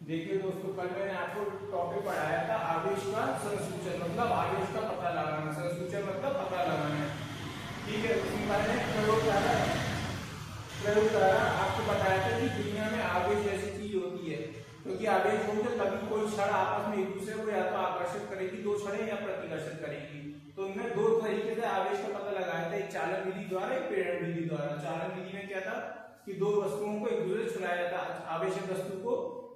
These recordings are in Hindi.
देखिए दोस्तों, कल मैंने आपको टॉपिक पढ़ाया था आवेश का संसूचन, मतलब आवेश का पता लगाना। संसूचन मतलब पता लगाना, ठीक है। उसमें मैंने प्रयोग द्वारा आपको बताया था कि दुनिया में आवेश जैसी चीज होती है, क्योंकि आवेश होंगे तो तभी कोई क्षण आपस में एक दूसरे को या तो आकर्षित करेगी, दो क्षणें, या प्रतिकर्षित करेगी। तो इनमें दो तरीके से आवेश का पता लगाया था, एक चालन विधि द्वारा, एक प्रेरण विधि द्वारा। चालन विधि में क्या था कि दो वस्तुओं को एक दूसरे से छुड़ाया जाता, आवेशित वस्तु को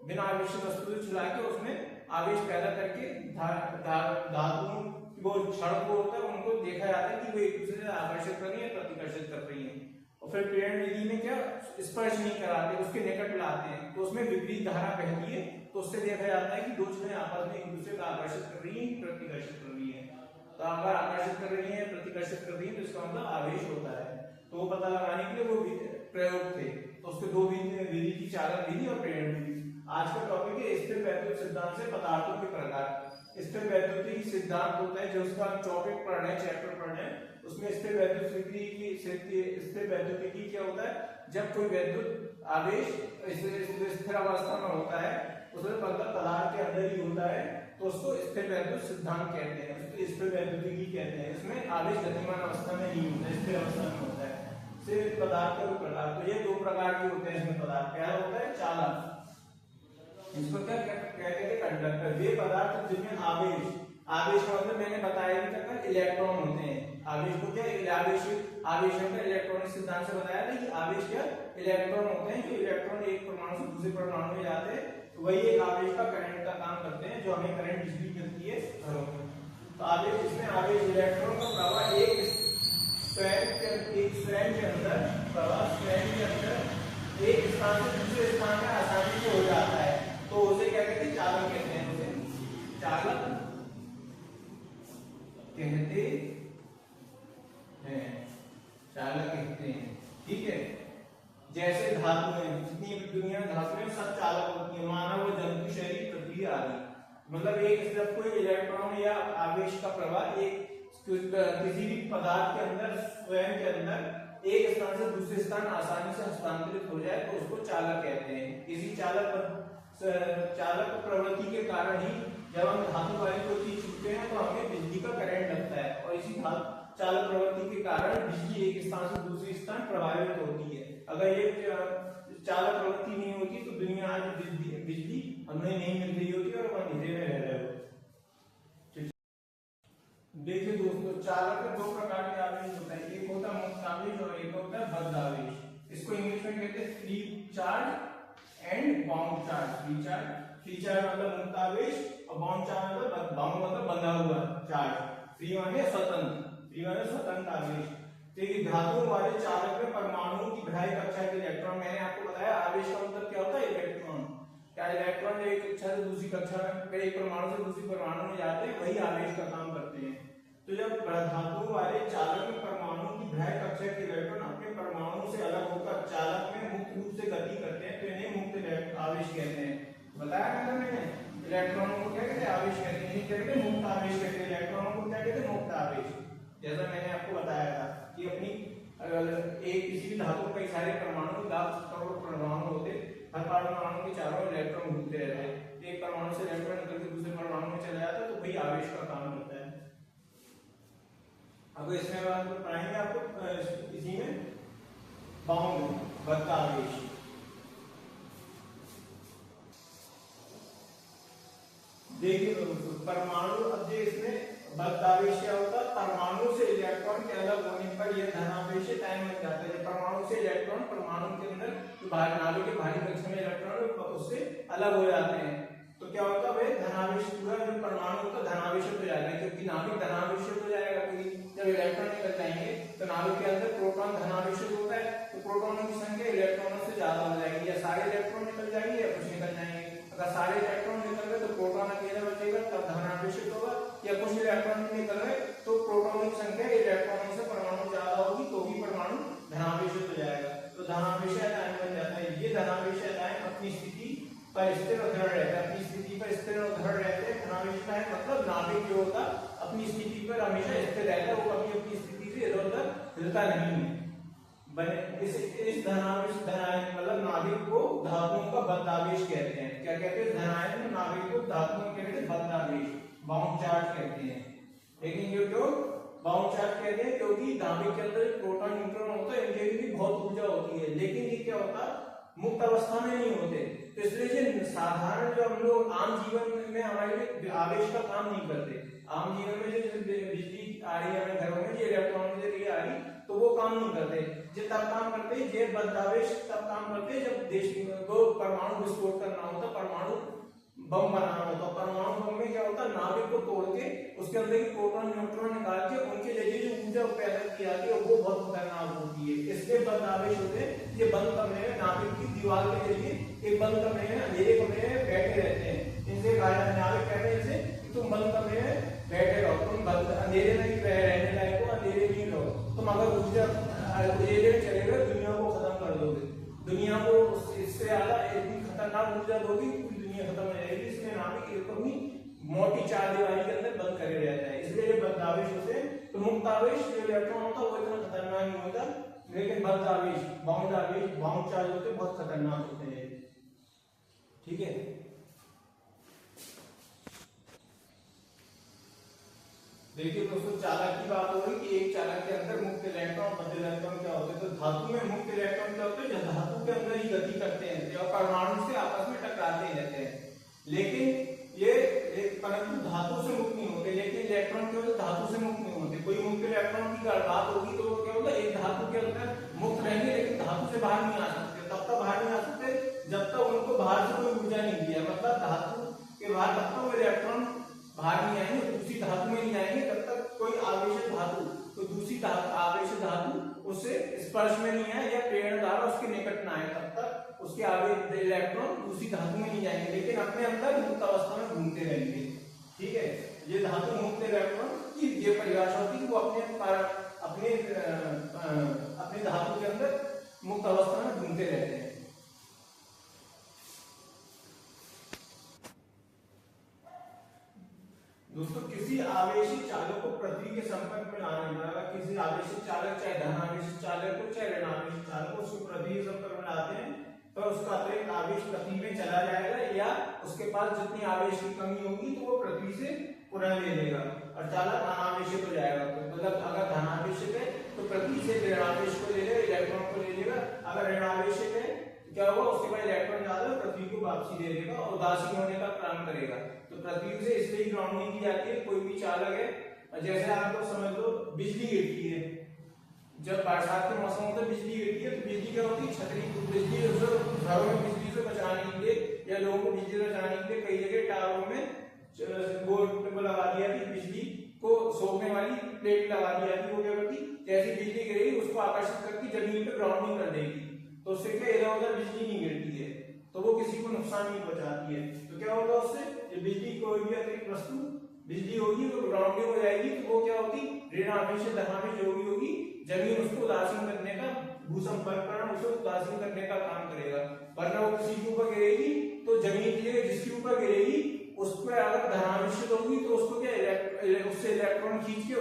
बिना आवेशित वस्तु से छुड़ा के उसमें आवेश पैदा करके धातुओं वो क्षण को होता है उनको देखा जाता है कि वो एक दूसरे से आकर्षित कर रही है, प्रतिकर्षित कर रही है। और फिर प्रेरण विधि में क्या, स्पर्श नहीं कराते, उसके निकट लाते हैं, तो उसमें विपरीत धारा बहती है, तो उससे देखा जाता है कि दो चीजें आपस में एक दूसरे को आकर्षित कर रही है, प्रतिकर्षित कर रही है। तो अगर आकर्षित कर रही है, प्रतिकर्षित कर रही है, तो इसका मतलब आवेश होता है। तो वो पता लगाने के लिए वो प्रयोग थे। तो उसके दो विधि थी, चालन विधि और प्रेरण विधि। आज का टॉपिक है स्थिर वैद्युत सिद्धांत से पदार्थों के प्रकार। स्थिर वैद्युतिक सिद्धांत होता है जो उसका टॉपिक पढ़ना है, चैप्टर पढ़ना है, उसमें स्थिर वैद्युतिकी क्या होता है, जब कोई वैद्युत आवेश स्थिर अवस्था में होता है, उसमें पदार्थ के अंदर ही होता है, तो उसको स्थिर वैद्युत सिद्धांत कहते हैं, स्थिर वैद्युतिकी कहते हैं। इसमें आवेश गतिमान अवस्था में नहीं होता है, स्थिर अवस्था में होता है। सिर्फ पदार्थ का प्रकार, तो ये दो प्रकार के होते हैं इसमें पदार्थ। क्या होता है, चालक, इसको क्या कहते हैं, कंडक्टर। वे पदार्थ जिनमें आवेश का मतलब मैंने बताया भी था, इलेक्ट्रॉन होते हैं। आवेश को क्या, आवेशों का इलेक्ट्रॉनिक सिद्धांत से बताया था कि आवेश क्या, इलेक्ट्रॉन होते हैं, जो इलेक्ट्रॉन एक परमाणु से दूसरे परमाणु में जाते हैं, तो वही एक आवेश का करंट का काम करते हैं, जो हमें करंट बिजली मिलती है घरों में। तो आवेश, इसमें आवेश इलेक्ट्रॉन का प्रवाह एक स्वयं के अंदर एक स्थान से दूसरे स्थान में आसानी से हो जाता है, तो उसे क्या कहते हैं, चालक कहते हैं। उसे चालक कहते हैं, ठीक है। जैसे धातुएं, जितनी भी दुनिया में धातुएं सब चालक होती है, मानव व जंतु, शरीर, पृथ्वी आदि। मतलब एक जब कोई इलेक्ट्रॉन या आवेश का प्रवाह एक किसी भी पदार्थ के अंदर, स्वयं के अंदर एक स्थान से दूसरे स्थान आसानी से हस्तांतरित हो जाए, तो उसको चालक कहते हैं। इसी चालक प्रवृत्ति के कारण ही जब हम धातु वाली कोई चीज छूते हैं तो हमें बिजली का करंट लगता है, और इसी चालक प्रवृत्ति के कारण बिजली एक स्थान से दूसरे स्थान प्रभावित होती है। अगर ये चालक प्रवृत्ति नहीं होती तो दुनिया आज बिजली हमें नहीं मिल रही होती और हम अंधेरे में रह रहे होते। देखिए दोस्तों, चालक में दो प्रकार के आवेश होता है, एक होता है मुक्त आवेश और एक होता है बद्ध आवेश। इसको इंग्लिश में कहते हैं free charge and bound charge. Free charge मतलब मुक्त आवेश, और बाउंड चार्ज मतलब बंधा हुआ चार्ज। फ्री माने स्वतंत्र आवेश। देखिए, धातुओं वाले चालक में परमाणुओं की भिड़ाई कक्षा के इलेक्ट्रॉन, मैंने आपको बताया आवेश का मतलब क्या होता है, इलेक्ट्रॉन। क्या इलेक्ट्रॉन एक कक्षा से दूसरी कक्षा में, एक परमाणु से दूसरी परमाणु में जाते हैं, वही आवेश का काम करते हैं। तो जब धातुओं वाले चालक में परमाणु की भिड़ाई कक्षा के इलेक्ट्रॉन अपने परमाणु से अलग होकर चालक में मुक्त रूप से गति करते हैं, तो इन्हें मुक्त आवेश कहते हैं। बताया था मैंने, इलेक्ट्रॉनों को क्या कहते हैं, आवेश कहते हैं, मुक्त आवेश कहते हैं। इलेक्ट्रॉनों को क्या कहते हैं, मुक्त आवेश। जैसा मैंने आपको बताया था कि अपनी एक किसी भी धातु कई सारे परमाणु, लाख करोड़ परमाणु होते, हर परमाणु के चारों इलेक्ट्रॉन घूमते रहते हैं। एक परमाणु से इलेक्ट्रॉन निकल के दूसरे परमाणु में चला जाता है, तो वही आवेश का काम करता है। अब इसमें बात पढ़ाएंगे आपको इसी में बाउंड बद्ध आवेश। देखिए दोस्तों, परमाणु, अब जो इसमें बद्ध आवेश क्या होता है, परमाणु से इलेक्ट्रॉन के अलग होने पर यह धनावेश टाइम बन जाता है। परमाणु से इलेक्ट्रॉन परमाणु के अंदर नाभिक के बाहरी कक्षा में इलेक्ट्रॉन उससे अलग हो जाते हैं, तो क्या होता है, धनावेश पूरा जो परमाणु होता है धनावेशित हो जाएगा, क्योंकि नाभिक धनावेशित हो जाएगा। क्योंकि जब इलेक्ट्रॉन निकल जाएंगे तो नाभिक के अंदर प्रोटॉन धनावेशित होता है, तो प्रोटॉनों की संख्या इलेक्ट्रॉनों से ज्यादा हो जाएगी, या सारे इलेक्ट्रॉन निकल जाएंगे या कुछ निकल जाएंगे। अगर सारे इलेक्ट्रॉन निकल गए तो प्रोटॉन अकेला बचेगा, तब धनावेशित होगा, या कुछ इलेक्ट्रॉन निकल गए तो प्रोटॉनों की संख्या इलेक्ट्रॉनों से परमाणु ज्यादा होगी, तो भी परमाणु धनावेशित हो जाएगा, तो धनावेश आयन बन जाता है। ये धनावेश आयन अपनी स्थिति पर स्थिर और दृढ़ रहते हैं, अपनी स्थिति पर स्थिर और दृढ़ रहते हैं। धनावेश आयन मतलब नाभिक जो होता अपनी स्थिति पर हमेशा स्थिर रहता है, वो कभी अपनी स्थिति से इधर उधर हिलता नहीं है। इस धनावेश मतलब नाभिक को धातुओं का बद्धावेश कहते हैं। क्या कहते हैं? धनायन में नाभिक को धातुओं के कहते हैं बद्धावेश, बाउंड चार्ज कहते हैं। लेकिन ये क्यों बाउंड चार्ज कहते हैं? क्योंकि नाभिक के अंदर प्रोटॉन न्यूट्रॉन होता है, इनके भी बहुत ऊर्जा होती है, लेकिन ये क्या होता है मुक्त अवस्था में नहीं होते। तो इसलिए साधारण जो हम लोग आम जीवन में हमारे लिए आवेश का काम नहीं करते। आम जीवन में जैसे बिजली आ रही है हमारे घरों में, ये इलेक्ट्रॉन के जरिए आ रही, तो वो काम नहीं करते। ये तब काम करते हैं, ये बद्धावेश तब काम करते हैं जब देश को परमाणु विस्फोट करना होता, परमाणु बम बनाना होता। परमाणु बम में क्या होता है नाभिक को तोड़ के उसके अंदर की प्रोटॉन न्यूट्रॉन निकाल के उनके जरिए जो ऊर्जा पैदा की जाती है वो बहुत खतरनाक होती है। इसलिए बद्धावेश होते हैं। ये बंद कमरे में नाभिक की दीवार के जरिए एक बंद कमरे में अंधेरे कमरे में बैठे रहते हैं। इनसे नाभिक कहते हैं इसे कि तुम बंद कमरे में बैठे रहो, तुम अंधेरे में रहने लायक हो, अंधेरे में रहो। तुम अगर ऊर्जा अंधेरे में चलेगा दुनिया को खत्म कर दोगे, दुनिया को इससे ज्यादा इतनी खतरनाक ऊर्जा दोगी पूरी दुनिया खत्म हो जाएगी। इसलिए नाभिक एक अपनी मोटी चार दीवारी के अंदर बंद करे रहता है, इसलिए ये बद्धावेश होते हैं। तो मुक्त आवेश जो इलेक्ट्रॉन होता है वो इतना खतरनाक नहीं होता, लेकिन बद्धावेश बाउंड आवेश बाउंड चार्ज होते हैं बहुत खतरनाक होते हैं। ठीक है, देखिए दोस्तों चालक की बात हो रही कि एक चालक के अंदर मुक्त इलेक्ट्रॉन बद्ध इलेक्ट्रॉन क्या होते हैं। तो धातु में मुक्त इलेक्ट्रॉन क्या होते हैं? जो धातु के अंदर ही गति करते हैं और परमाणु से आपस में टकराते रहते हैं, लेकिन ये परंतु धातु से मुक्त नहीं होते। लेकिन इलेक्ट्रॉन क्या होते? धातु से मुक्त नहीं होते। कोई मुक्त इलेक्ट्रॉन की बात होगी तो क्या होगा एक धातु के अंदर मुक्त रहेंगे, लेकिन धातु से बाहर नहीं आ सकते। तब तक बाहर नहीं आ सकते जब तक उनको बाहर से कोई ऊर्जा नहीं दी है। मतलब धातु के बाहर तब तक वो इलेक्ट्रॉन बाहर नहीं आएंगे, दूसरी धातु में नहीं आएंगे, तब तक कोई आवेशित धातु तो दूसरी आवेशित धातु उससे स्पर्श में नहीं है या प्रेरण द्वारा उसके निकट ना आए, तब तक उसके आवेश इलेक्ट्रॉन दूसरी धातु में नहीं जाएंगे, लेकिन अपने अंदर मुक्त अवस्था में घूमते रहेंगे। ठीक है, ये धातु मुक्त इलेक्ट्रॉन की ये परिभाषा होती है, वो अपने धातु के अंदर मुक्त अवस्था में घूमते रहते हैं। दोस्तों किसी आवेशित चालक को पृथ्वी के संपर्क में लाने पर, किसी आवेशित चालक चाहे धन आवेशित चालक हो चाहे ऋण आवेशित चालक हो, उसको पृथ्वी के संपर्क में लाते हैं तो उसका अतिरिक्त आवेश पृथ्वी में चला जाएगा, या उसके पास जितनी आवेश की कमी होगी तो वो पृथ्वी से पुनः ले लेगा और चालक अनावेशित हो जाएगा। मतलब अगर धनावेशित है तो पृथ्वी से ऋणावेश को ले लेगा, इलेक्ट्रॉन को ले लेगा। अगर ऋणावेशित है क्या होगा? उसके बाद इलेक्ट्रॉन ज्यादा पृथ्वी को वापसी दे देगा और उदासीन होने का काम करेगा। तो पृथ्वी से इसलिए ग्राउंडिंग की जाती है। कोई भी चालक है, जैसे आप लोग समझ लो बिजली गिरती है, जब बरसात के मौसम होता है बिजली गिरती है, तो बिजली क्या होती है? छतरी। बिजली घरों में बिजली से बचाने के लिए या लोगों को बिजली से बचाने के लिए कई जगह टावरों में बोर्ड लगा दिया कि बिजली को सोखने वाली प्लेट लगा दी जाती। वो क्या करती? जैसी बिजली गिरेगी उसको आकर्षित करके जमीन पे ग्राउंडिंग कर देगी, तो उससे क्या इधर उधर बिजली नहीं गिरती है, तो वो किसी को नुकसान नहीं पहुंचाती है। तो क्या होगा उससे? बिजली कोई भी अतिरिक्त वस्तु बिजली होगी तो ग्राउंडिंग हो जाएगी, तो वो क्या होगी? ऋण आवेश धनावेश जो भी होगी जमीन उसको उदासीन करने का, भूसंपर्करण उसे उदासीन करने का काम करेगा। वरना वो किसी के ऊपर गिरेगी तो जमीन की जगह जिसके ऊपर गिरेगी उस पर अगर धनावेशित होगी तो उसको क्या उससे इलेक्ट्रॉन खींच के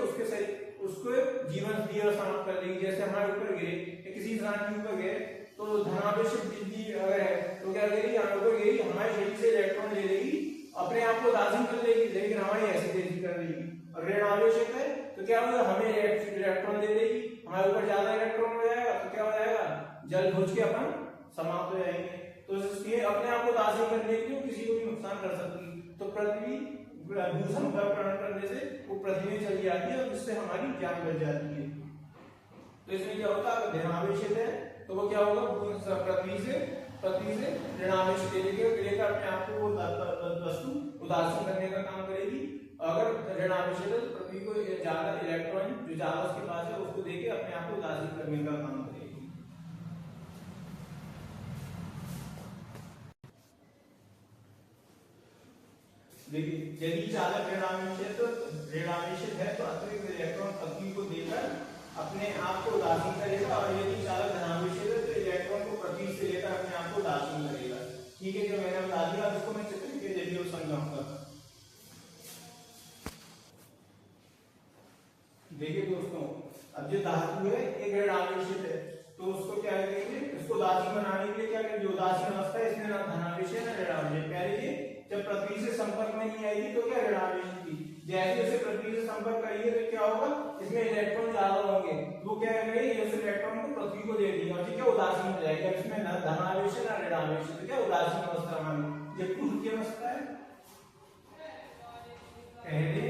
उसको जीवन समाप्त कर देगी। जैसे हमारे ऊपर गिरे या किसी इंसान के ऊपर गिरे तो धनावेशित बिजली अगर है तो क्या करेगी? हमारे ऊपर गिरेगी, हमारे शरीर से इलेक्ट्रॉन ले लेगी, अपने आप को उदासीन कर लेगी, लेकिन हमारी ऐसी तेजी कर देगी। और ऋण आवेशित है तो क्या होगा? हमें इलेक्ट्रॉन दे देगी, हमारे ऊपर ज्यादा इलेक्ट्रॉन हो जाएगा तो क्या हो जाएगा? जल बुझ के अपन समाप्त हो जाएंगे। तो इसलिए अपने आप को उदासीन करने के लिए किसी को भी नुकसान कर सकती है। तो पृथ्वी भूसंपर्करण करने से वो पृथ्वी में चली जाती है और जिससे हमारी जान बच जाती है। तो इसमें क्या होता है? अगर धनावेशित है तो वो क्या होगा? पृथ्वी से ऋणावेश लेकर अपने आप को वस्तु उदासीन करने का काम करेगी। अगर ऋणावेशित है तो पृथ्वी को ज्यादा इलेक्ट्रॉन जो ज्यादा उसके पास है उसको देके अपने आप को उदासीन करने का काम करेगी। देखिए यदि चालक ऋणावेशित है तो अतिरिक्त इलेक्ट्रॉन पृथ्वी को देकर अपने आप को उदासीन करेगा, और यदि चालक धनावेशित है तो इलेक्ट्रॉन को पृथ्वी से लेकर अपने आप को उदासीन करेगा। ठीक है, जो मैंने बता दिया इसको मैं चित्र के जरिए समझाऊंगा। देखिए दोस्तों, अब जो धातु है एक ऋणावेशित है तो उदासीन अवस्था है, इसमें ना धनावेश है ना ऋणावेश। पहले ये जब पृथ्वी से संपर्क में नहीं आएगी तो क्या ऋणावेश थी, जैसे उसे पृथ्वी से संपर्क करेंगे तो क्या होगा, इसमें इलेक्ट्रॉन ज्यादा होंगे, वो क्या करेंगे, ये उस इलेक्ट्रॉन को पृथ्वी को दे देंगे और क्या उदासीन हो जाएगा। इसमें ना धनावेश है ना ऋणावेश है, तो क्या उदासीन अवस्था में। ये पूर्व की अवस्था है पहले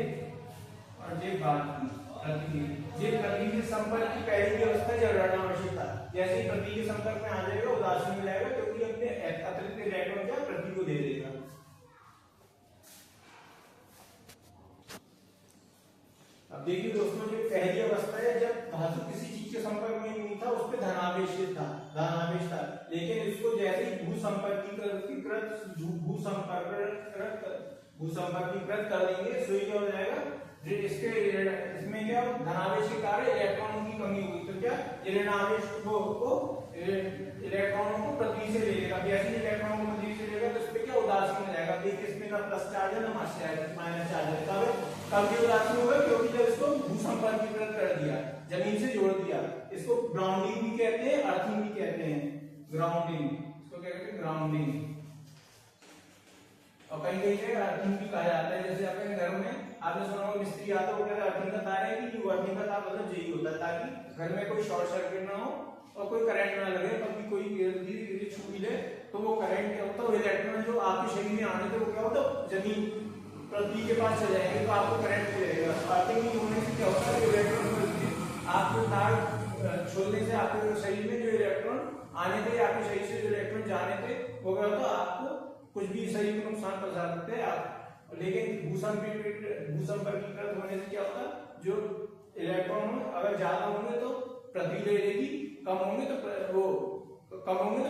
और ये बाद की पृथ्वी, ये पृथ्वी के संपर्क की पहली की अवस्था जब ऋणावेश था, जैसे ही पृथ्वी के संपर्क में आ जाएगा उदासीन हो जाएगा, क्योंकि अपने अतिरिक्त इलेक्ट्रॉन क्या पृथ्वी को दे देगा। अब देखिए दोस्तों, जो पहली अवस्था है जब धातु किसी चीज के संपर्क में नहीं था, उस पे धनावेश था, धनावेश था, लेकिन इसको जैसे ही भूसंपर्कीकृत कर देंगे तो ये क्या हो जाएगा, इसमें क्या धनावेश के कारण इलेक्ट्रॉनों की कमी होगी, तो क्या ये ऋणावेश को इलेक्ट्रॉनों को पृथ्वी से ले लेगा, जैसे इलेक्ट्रॉन को पृथ्वी से लेगा तो इस पे क्या उदासीन हो जाएगा। देखिए इसमें ना प्लस चार्ज है ना माइनस चार्ज है, कब ये उदासीन होगा, क्योंकि जब इसको भूसंपर्कीकृत कर दिया, जमीन से जोड़ दिया। इसको ग्राउंडिंग भी कहते हैं, अर्थिंग भी कहते हैं, ग्राउंडिंग, इसको क्या कहते हैं ग्राउंडिंग, और कहीं कहीं जगह अर्थिंग भी कहा जाता है। जैसे अपने घर में आपने सुना होगा मिस्त्री आता है, वो कहता है अर्थिंग का तार है कि अर्थिंग का तार मतलब यही होता है, ताकि घर में कोई शॉर्ट सर्किट ना हो और कोई करंट ना लगे, कभी कोई धीरे छू ले तो वो करंट क्या होता है, इलेक्ट्रॉन जो आपके शरीर में आने थे वो क्या होता है जमीन पृथ्वी के पास चले जाएंगे तो आपको करंट मिलेगा। अर्थिंग नहीं होने से क्या होता है, इलेक्ट्रॉन आपको तार छोड़ने से आपके शरीर में जो इलेक्ट्रॉन आने थे, आपके शरीर से जो इलेक्ट्रॉन जाने थे, वो क्या होता है आपको कुछ भी शरीर को नुकसान पहुंचा सकते हैं आप। लेकिन भूसंपर्कीकृत होने से क्या होता है, जो इलेक्ट्रॉन अगर ज्यादा होंगे तो पृथ्वी ले लेगी, कम होंगे तो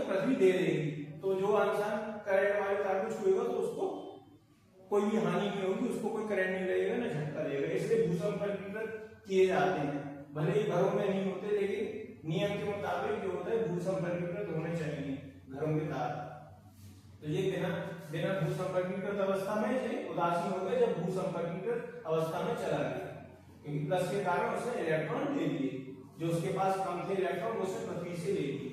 पृथ्वी दे देगी। तो जो इंसान करंट वाले तार को छुएगा तो उसको कोई भी हानि नहीं होगी, उसको कोई करंट नहीं लगेगा ना झटका देगा। इसलिए भूसंपर्कीकृत किए जाते हैं, भले ही घरों में नहीं होते, लेकिन नियम के मुताबिक जो होता है भूसंपर्कीकृत होने चाहिए घरों के तार। तो ये बिना भूसंपर्कीकृत अवस्था में ये उदासीन हो गए, जब भूसंपर्कीकृत अवस्था में चला गया, क्योंकि प्लस के कारण उसने इलेक्ट्रॉन ले लिए, जो उसके पास कम थे इलेक्ट्रॉन वो उसने पृथ्वी से ले लिए।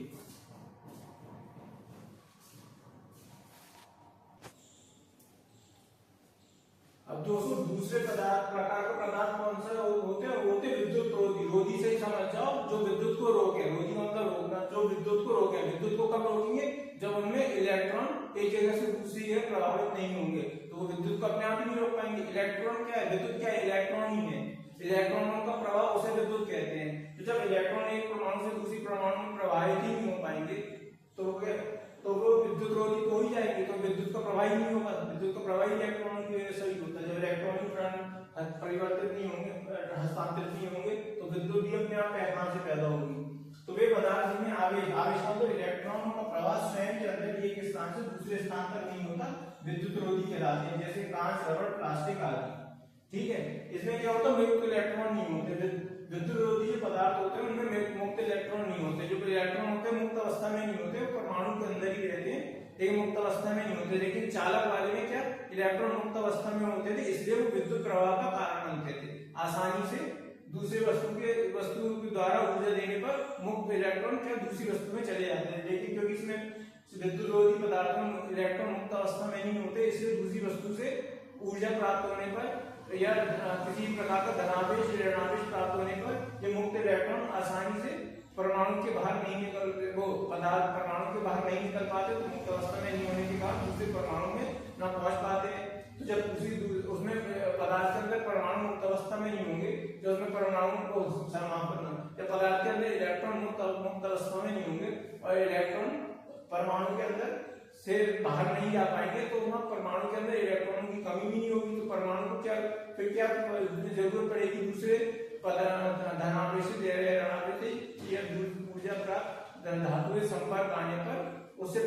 अब दोस्तों दूसरे प्रकार का पदार्थ कौन सा होते हैं विद्युत रोधी। रोधी से ही समझ जाओ, जो विद्युत को रोके, रोधी मतलब रोकना, जो विद्युत को रोके। विद्युत को कब रोकेंगे, जब उनमें इलेक्ट्रॉन एक जगह से दूसरी जगह प्रभावित नहीं होंगे, तो वो विद्युत को अपने आप ही नहीं रोक पाएंगे। इलेक्ट्रॉन क्या है, विद्युत क्या है, इलेक्ट्रॉन ही है, इलेक्ट्रॉनों का प्रवाह उसे विद्युत कहते हैं। तो जब इलेक्ट्रॉन एक परमाणु से दूसरी परमाणु में प्रवाहित ही नहीं हो पाएंगे तो वो विद्युत रोधी तो ही जाएंगे, तो विद्युत का प्रवाह ही नहीं होगा। विद्युत का प्रवाह इलेक्ट्रॉनों की वजह से ही होता है। जब इलेक्ट्रॉन परिवर्तित नहीं होंगे, हस्तांतरित नहीं होंगे, तो विद्युत भी अपने आप कहां से पैदा होगी। तो वे पदार्थ जिनमें आवेश मतलब इलेक्ट्रॉनों का प्रवाह स्वयं के अंदर एक स्थान से दूसरे स्थान तक नहीं होता, विद्युत रोधी कहलाते हैं, जैसे कांच, रबड़, प्लास्टिक आदि। ठीक है, इसमें क्या होता है, मुक्त इलेक्ट्रॉन नहीं होते। विद्युत रोधी जो पदार्थ होते हैं उनमें मुक्त इलेक्ट्रॉन नहीं होते। जो इलेक्ट्रॉन होते हैं मुक्त अवस्था में नहीं होते, वो परमाणु के अंदर ही रहते हैं, लेकिन मुक्त अवस्था में नहीं होते। लेकिन चालक वाले में क्या इलेक्ट्रॉन मुक्त अवस्था में होते थे, इसलिए वो विद्युत प्रवाह का कारण बनते थे। आसानी से दूसरे वस्तु के द्वारा ऊर्जा देने पर मुक्त इलेक्ट्रॉन क्या दूसरी वस्तु में चले जाते हैं। लेकिन क्योंकि इसमें विद्युत रोधी पदार्थों में इलेक्ट्रॉन मुक्त अवस्था में नहीं होते, इसलिए दूसरी वस्तु से ऊर्जा प्राप्त होने पर या किसी प्रकार का धनावेश ऋणावेश प्राप्त होने पर ये मुक्त इलेक्ट्रॉन आसानी से परमाणु के बाहर नहीं निकल, वो पदार्थ परमाणु के बाहर नहीं निकल पाते, तो मुक्त अवस्था में नहीं होने के बाद दूसरे परमाणु में ना पहुंच पाते हैं। तो जब उसमें पदार्थ के अंदर परमाणु मुक्त अवस्था में नहीं होंगे, जब उसमें परमाणु को जब पदार्थ के अंदर इलेक्ट्रॉन मुक्त अवस्था में नहीं होंगे और इलेक्ट्रॉन परमाणु के अंदर से बाहर नहीं जा पाएंगे, तो वहां परमाणु के अंदर इलेक्ट्रॉनों की कमी भी नहीं होगी। तो परमाणु को फिर क्या जरूरत पड़ेगी, दूसरे धनावेश या ऊर्जा प्राप्त धातु के संपर्क आने पर उससे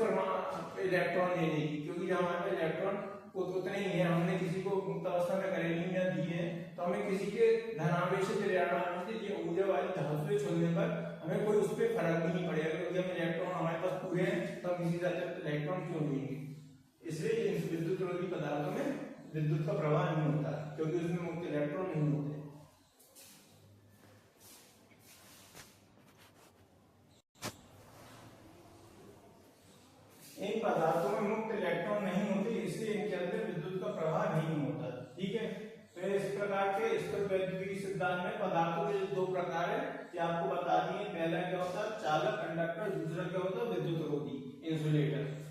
इलेक्ट्रॉन लेने की, क्योंकि जब हमारे इलेक्ट्रॉन उतने ही है, हमने किसी को मुक्त अवस्था में करेली या दी है, तो हमें किसी के धनावेश या ऊर्जा वाली धातु छोड़ने पर हमें कोई उस पर फर्क भी नहीं पड़ेगा, क्योंकि हम इलेक्ट्रॉन हमारे पास पूरे हैं, तो हम किसी तरह इलेक्ट्रॉन क्यों लेंगे। इसलिए विद्युत रोधी पदार्थों में विद्युत का प्रवाह नहीं होता, क्योंकि उसमें मुक्त इलेक्ट्रॉन नहीं होते। नहीं होती, इसलिए इनके अंदर विद्युत का प्रवाह नहीं होता। ठीक है, तो इस प्रकार के स्थितवैद्युतिक सिद्धांत में पदार्थों के दो प्रकार है कि आपको बता दिए। पहला क्या होता है चालक कंडक्टर, दूसरा क्या होता है विद्युत रोधी इंसुलेटर।